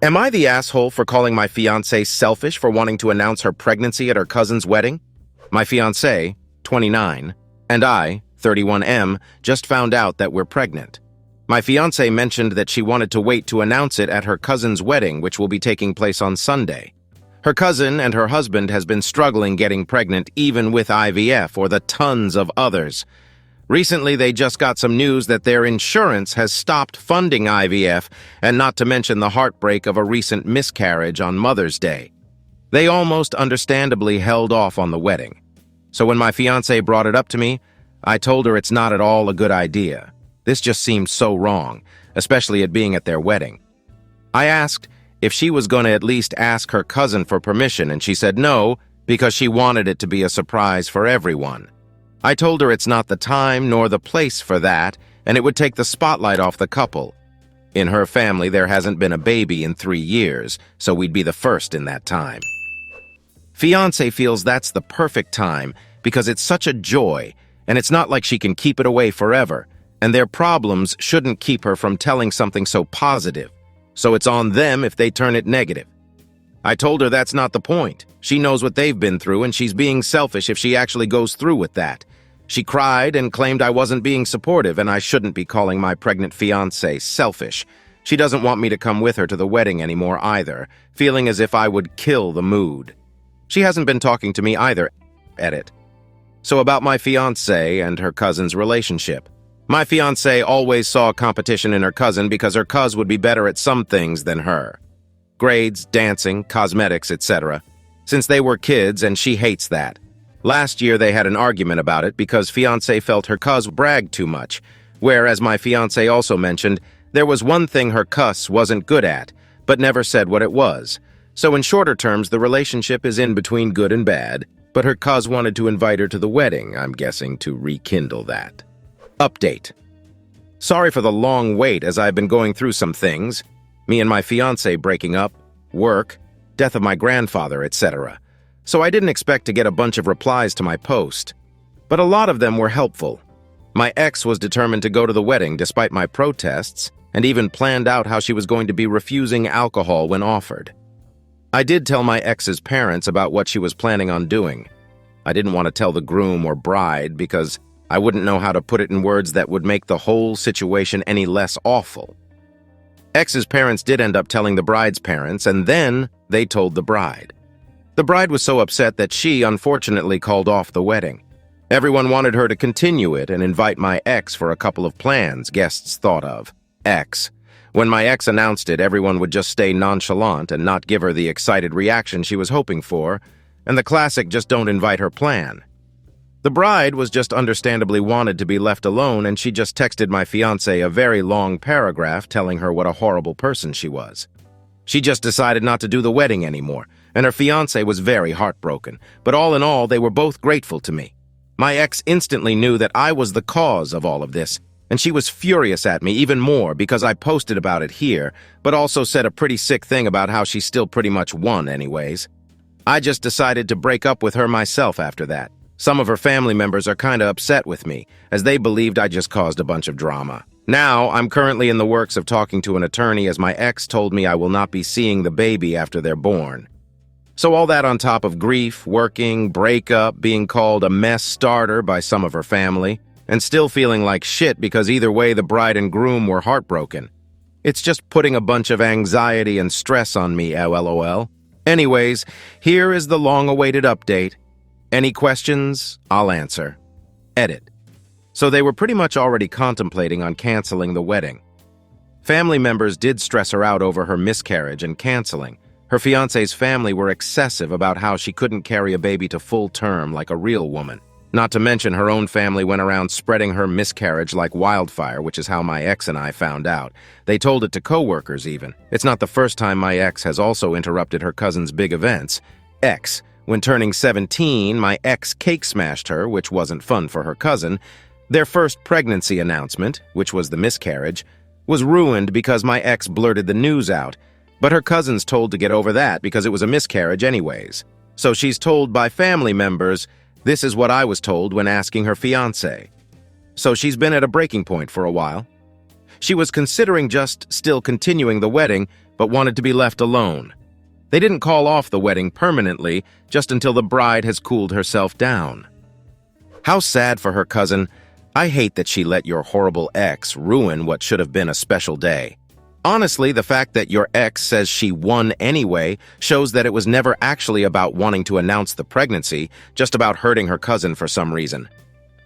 Am I the asshole for calling my fiance selfish for wanting to announce her pregnancy at her cousin's wedding? My fiance, 29, and I, 31M, just found out that we're pregnant. My fiance mentioned that she wanted to wait to announce it at her cousin's wedding, which will be taking place on Sunday. Her cousin and her husband has been struggling getting pregnant even with IVF or the tons of others. Recently, they just got some news that their insurance has stopped funding IVF, and not to mention the heartbreak of a recent miscarriage on Mother's Day. They almost understandably held off on the wedding. So when my fiancé brought it up to me, I told her it's not at all a good idea. This just seemed so wrong, especially it being at their wedding. I asked if she was going to at least ask her cousin for permission, and she said no, because she wanted it to be a surprise for everyone. I told her it's not the time nor the place for that, and it would take the spotlight off the couple. In her family, there hasn't been a baby in 3 years, so we'd be the first in that time. Fiancé feels that's the perfect time because it's such a joy, and it's not like she can keep it away forever, and their problems shouldn't keep her from telling something so positive, so it's on them if they turn it negative. I told her that's not the point. She knows what they've been through, and she's being selfish if she actually goes through with that. She cried and claimed I wasn't being supportive, and I shouldn't be calling my pregnant fiancé selfish. She doesn't want me to come with her to the wedding anymore either, feeling as if I would kill the mood. She hasn't been talking to me either. Edit. So about my fiancé and her cousin's relationship. My fiancé always saw competition in her cousin because her cuz would be better at some things than her. Grades, dancing, cosmetics, etc. Since they were kids, and she hates that. Last year they had an argument about it because fiancé felt her cuz bragged too much, whereas my fiancé also mentioned there was one thing her cuz wasn't good at, but never said what it was. So in shorter terms, the relationship is in between good and bad, but her cuz wanted to invite her to the wedding, I'm guessing to rekindle that. Update. Sorry for the long wait as I've been going through some things. Me and my fiancé breaking up, work, death of my grandfather, etc. So I didn't expect to get a bunch of replies to my post. But a lot of them were helpful. My ex was determined to go to the wedding despite my protests, and even planned out how she was going to be refusing alcohol when offered. I did tell my ex's parents about what she was planning on doing. I didn't want to tell the groom or bride because I wouldn't know how to put it in words that would make the whole situation any less awful. Ex's parents did end up telling the bride's parents, and then they told the bride. The bride was so upset that she, unfortunately, called off the wedding. Everyone wanted her to continue it and invite my ex for a couple of plans guests thought of. Ex. When my ex announced it, everyone would just stay nonchalant and not give her the excited reaction she was hoping for, and the classic just don't invite her plan. The bride was just understandably wanted to be left alone, and she just texted my fiancé a very long paragraph telling her what a horrible person she was. She just decided not to do the wedding anymore, and her fiancé was very heartbroken, but all in all, they were both grateful to me. My ex instantly knew that I was the cause of all of this, and she was furious at me even more because I posted about it here, but also said a pretty sick thing about how she still pretty much won anyways. I just decided to break up with her myself after that. Some of her family members are kinda upset with me, as they believed I just caused a bunch of drama. Now, I'm currently in the works of talking to an attorney as my ex told me I will not be seeing the baby after they're born. So all that on top of grief, working, breakup, being called a mess starter by some of her family, and still feeling like shit because either way the bride and groom were heartbroken. It's just putting a bunch of anxiety and stress on me, LOL. Anyways, here is the long-awaited update. Any questions? I'll answer. Edit. So they were pretty much already contemplating on canceling the wedding. Family members did stress her out over her miscarriage and canceling. Her fiancé's family were excessive about how she couldn't carry a baby to full term like a real woman. Not to mention her own family went around spreading her miscarriage like wildfire, which is how my ex and I found out. They told it to coworkers even. It's not the first time my ex has also interrupted her cousin's big events. When turning 17, my ex cake smashed her, which wasn't fun for her cousin. Their first pregnancy announcement, which was the miscarriage, was ruined because my ex blurted the news out, but her cousin's told to get over that because it was a miscarriage anyways. So she's told by family members, this is what I was told when asking her fiancé. So she's been at a breaking point for a while. She was considering just still continuing the wedding, but wanted to be left alone. They didn't call off the wedding permanently, just until the bride has cooled herself down. How sad for her cousin. I hate that she let your horrible ex ruin what should have been a special day. Honestly, the fact that your ex says she won anyway shows that it was never actually about wanting to announce the pregnancy, just about hurting her cousin for some reason.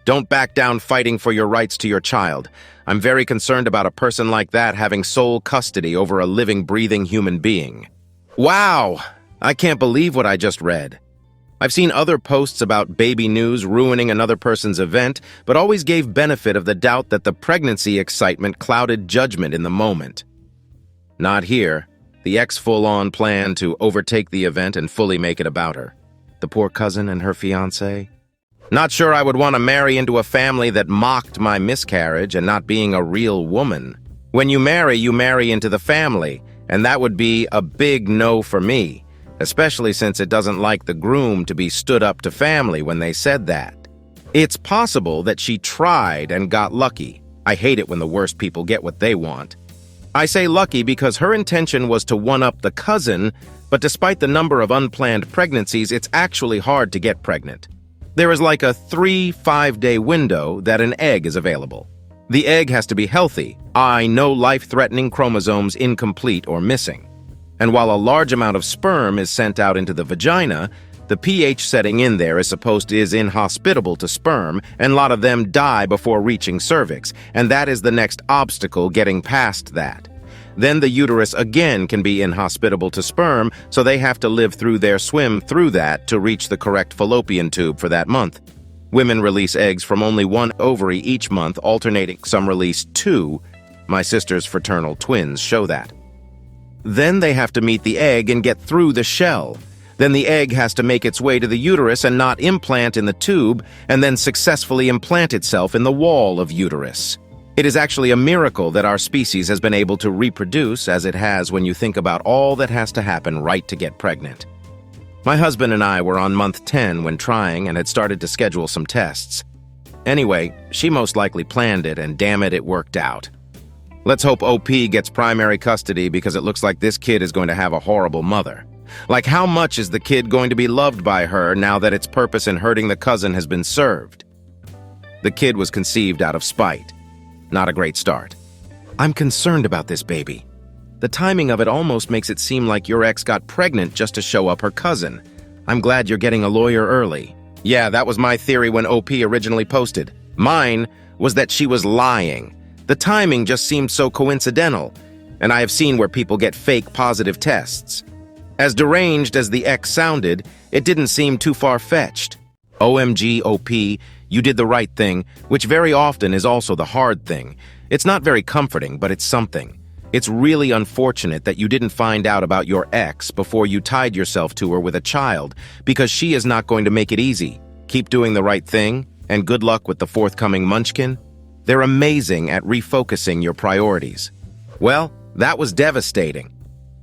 Don't back down fighting for your rights to your child. I'm very concerned about a person like that having sole custody over a living, breathing human being. Wow! I can't believe what I just read. I've seen other posts about baby news ruining another person's event, but always gave benefit of the doubt that the pregnancy excitement clouded judgment in the moment. Not here. The ex full-on planned to overtake the event and fully make it about her. The poor cousin and her fiance. Not sure I would want to marry into a family that mocked my miscarriage and not being a real woman. When you marry into the family, and that would be a big no for me, especially since it doesn't like the groom to be stood up to family when they said that. It's possible that she tried and got lucky. I hate it when the worst people get what they want. I say lucky because her intention was to one-up the cousin, but despite the number of unplanned pregnancies, it's actually hard to get pregnant. There is like a 3-5-day window that an egg is available. The egg has to be healthy, no life-threatening chromosomes incomplete or missing. And while a large amount of sperm is sent out into the vagina, the pH setting in there is inhospitable to sperm, and a lot of them die before reaching cervix, and that is the next obstacle getting past that. Then the uterus again can be inhospitable to sperm, so they have to swim through that to reach the correct fallopian tube for that month. Women release eggs from only one ovary each month, alternating. Some release 2. My sister's fraternal twins show that. Then they have to meet the egg and get through the shell. Then the egg has to make its way to the uterus and not implant in the tube, and then successfully implant itself in the wall of uterus. It is actually a miracle that our species has been able to reproduce as it has when you think about all that has to happen right to get pregnant. My husband and I were on month 10 when trying and had started to schedule some tests. Anyway, she most likely planned it, and damn it, it worked out. Let's hope OP gets primary custody because it looks like this kid is going to have a horrible mother. Like, how much is the kid going to be loved by her now that its purpose in hurting the cousin has been served? The kid was conceived out of spite. Not a great start. I'm concerned about this baby. The timing of it almost makes it seem like your ex got pregnant just to show up her cousin. I'm glad you're getting a lawyer early. Yeah, that was my theory when OP originally posted. Mine was that she was lying. The timing just seemed so coincidental, and I have seen where people get fake positive tests. As deranged as the ex sounded, it didn't seem too far-fetched. OMG, OP, you did the right thing, which very often is also the hard thing. It's not very comforting, but it's something. It's really unfortunate that you didn't find out about your ex before you tied yourself to her with a child, because she is not going to make it easy. Keep doing the right thing, and good luck with the forthcoming munchkin. They're amazing at refocusing your priorities. Well, that was devastating.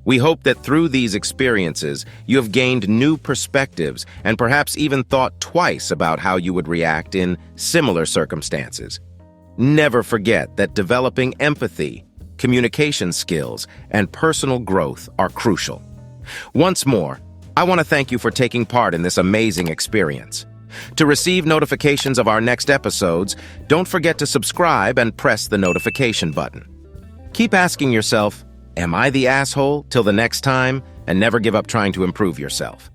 We hope that through these experiences, you have gained new perspectives and perhaps even thought twice about how you would react in similar circumstances. Never forget that developing empathy, communication skills, and personal growth are crucial. Once more, I want to thank you for taking part in this amazing experience. To receive notifications of our next episodes, don't forget to subscribe and press the notification button. Keep asking yourself, am I the asshole? Till the next time, and never give up trying to improve yourself.